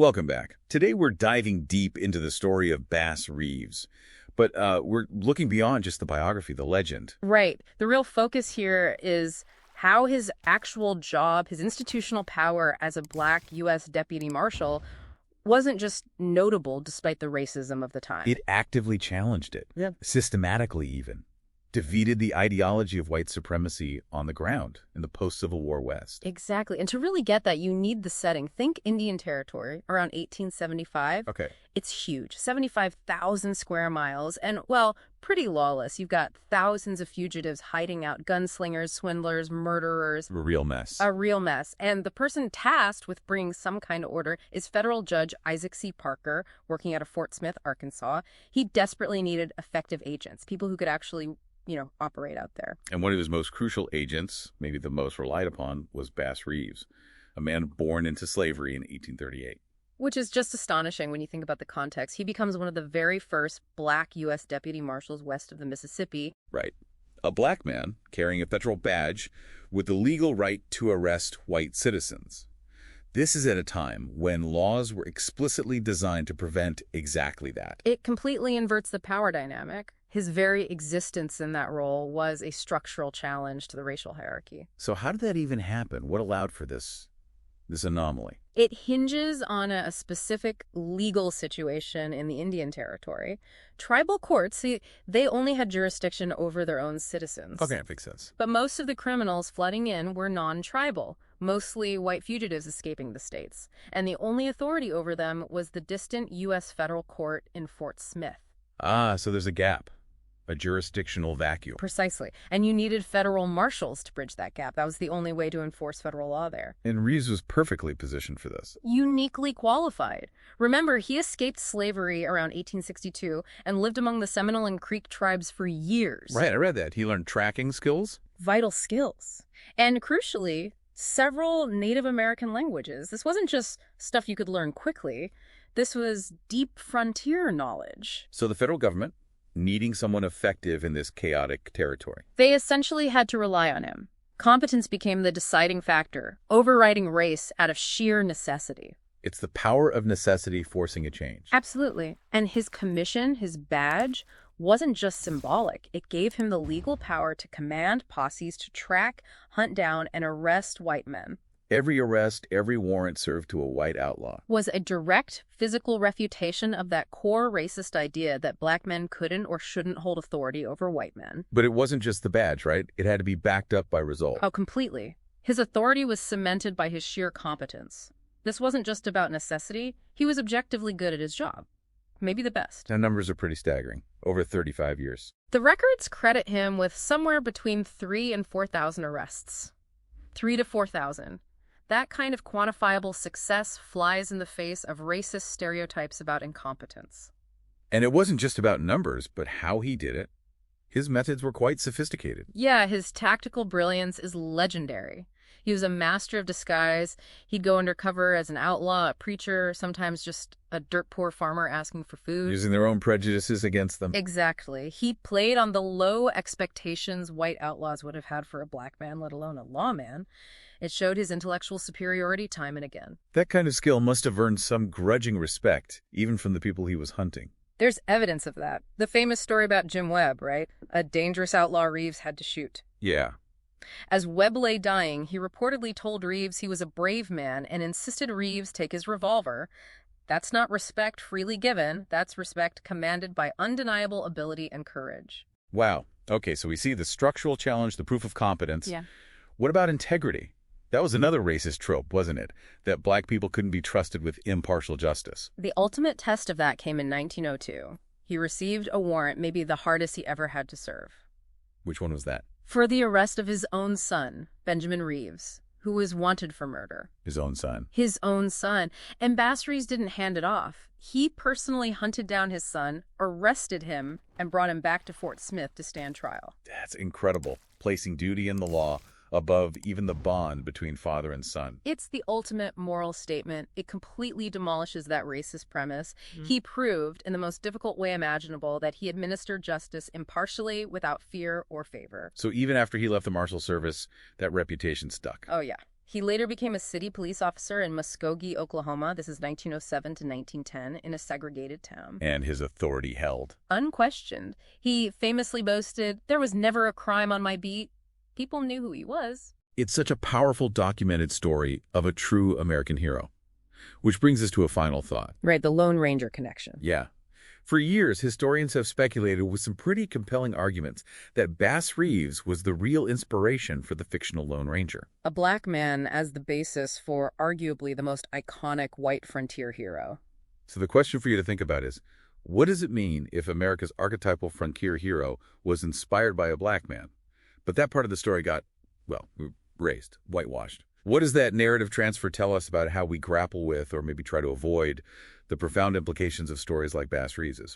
Welcome back. Today we're diving deep into the story of Bass Reeves. But we're looking beyond just the biography, the legend. Right. The real focus here is how his actual job, his institutional power as a Black U.S. deputy marshal wasn't just notable despite the racism of the time. It actively challenged it, systematically even. Defeated the ideology of white supremacy on the ground in the post-Civil War West. Exactly. And to really get that, you need the setting. Think Indian Territory around 1875. Okay. It's huge, 75,000 square miles, and, well, pretty lawless. You've got thousands of fugitives hiding out, gunslingers, swindlers, murderers. A real mess. A real mess. And the person tasked with bringing some kind of order is federal judge Isaac C. Parker, working out of Fort Smith, Arkansas. He desperately needed effective agents, people who could actually operate out there. And one of his most crucial agents, maybe the most relied upon, was Bass Reeves, a man born into slavery in 1838. Which is just astonishing when you think about the context. He becomes one of the very first Black U.S. deputy marshals west of the Mississippi. Right. A Black man carrying a federal badge with the legal right to arrest white citizens. This is at a time when laws were explicitly designed to prevent exactly that. It completely inverts the power dynamic. His very existence in that role was a structural challenge to the racial hierarchy. So how did that even happen? What allowed for this anomaly? It hinges on a specific legal situation in the Indian Territory. Tribal courts, they only had jurisdiction over their own citizens. Okay, that makes sense. But most of the criminals flooding in were non-tribal, mostly white fugitives escaping the states. And the only authority over them was the distant U.S. federal court in Fort Smith. Ah, so there's a gap. A jurisdictional vacuum. Precisely. And you needed federal marshals to bridge that gap. That was the only way to enforce federal law there. And Reeves was perfectly positioned for this. Uniquely qualified. Remember, he escaped slavery around 1862 and lived among the Seminole and Creek tribes for years. Right, I read that. He learned tracking skills. Vital skills. And crucially, several Native American languages. This wasn't just stuff you could learn quickly. This was deep frontier knowledge. So the federal government, needing someone effective in this chaotic territory, they essentially had to rely on him. Competence became the deciding factor, overriding race out of sheer necessity. It's the power of necessity forcing a change. Absolutely. And his commission, his badge, wasn't just symbolic. It gave him the legal power to command posses to track, hunt down, and arrest white men. Every arrest, every warrant served to a white outlaw. Was a direct physical refutation of that core racist idea that Black men couldn't or shouldn't hold authority over white men. But it wasn't just the badge, right? It had to be backed up by result. Oh, completely. His authority was cemented by his sheer competence. This wasn't just about necessity. He was objectively good at his job. Maybe the best. The numbers are pretty staggering. Over 35 years. The records credit him with somewhere between 3,000 and 4,000 arrests. 3,000 to 4,000. That kind of quantifiable success flies in the face of racist stereotypes about incompetence. And it wasn't just about numbers, but how he did it. His methods were quite sophisticated. Yeah, his tactical brilliance is legendary. He was a master of disguise. He'd go undercover as an outlaw, a preacher, sometimes just a dirt-poor farmer asking for food. Using their own prejudices against them. Exactly. He played on the low expectations white outlaws would have had for a Black man, let alone a lawman. It showed his intellectual superiority time and again. That kind of skill must have earned some grudging respect, even from the people he was hunting. There's evidence of that. The famous story about Jim Webb, right? A dangerous outlaw Reeves had to shoot. Yeah. As Webb lay dying, he reportedly told Reeves he was a brave man and insisted Reeves take his revolver. That's not respect freely given. That's respect commanded by undeniable ability and courage. Wow. Okay, so we see the structural challenge, the proof of competence. Yeah. What about integrity? That was another racist trope, wasn't it? That Black people couldn't be trusted with impartial justice. The ultimate test of that came in 1902. He received a warrant, maybe the hardest he ever had to serve. Which one was that? For the arrest of his own son, Benjamin Reeves, who was wanted for murder. His own son. His own son. And Bass Reeves didn't hand it off. He personally hunted down his son, arrested him, and brought him back to Fort Smith to stand trial. That's incredible. Placing duty and the law above even the bond between father and son. It's the ultimate moral statement. It completely demolishes that racist premise. He proved, in the most difficult way imaginable, that he administered justice impartially, without fear or favor. So even after he left the Marshal Service, that reputation stuck. Oh, yeah. He later became a city police officer in Muskogee, Oklahoma. This is 1907 to 1910, in a segregated town. And his authority held. Unquestioned. He famously boasted, "There was never a crime on my beat." People knew who he was. It's such a powerful documented story of a true American hero. Which brings us to a final thought. Right, the Lone Ranger connection. Yeah. For years, historians have speculated with some pretty compelling arguments that Bass Reeves was the real inspiration for the fictional Lone Ranger. A black man as the basis for arguably the most iconic white frontier hero. So the question for you to think about is, what does it mean if America's archetypal frontier hero was inspired by a black man, but that part of the story got, well, erased, whitewashed? What does that narrative transfer tell us about how we grapple with, or maybe try to avoid, the profound implications of stories like Bass Reeves's?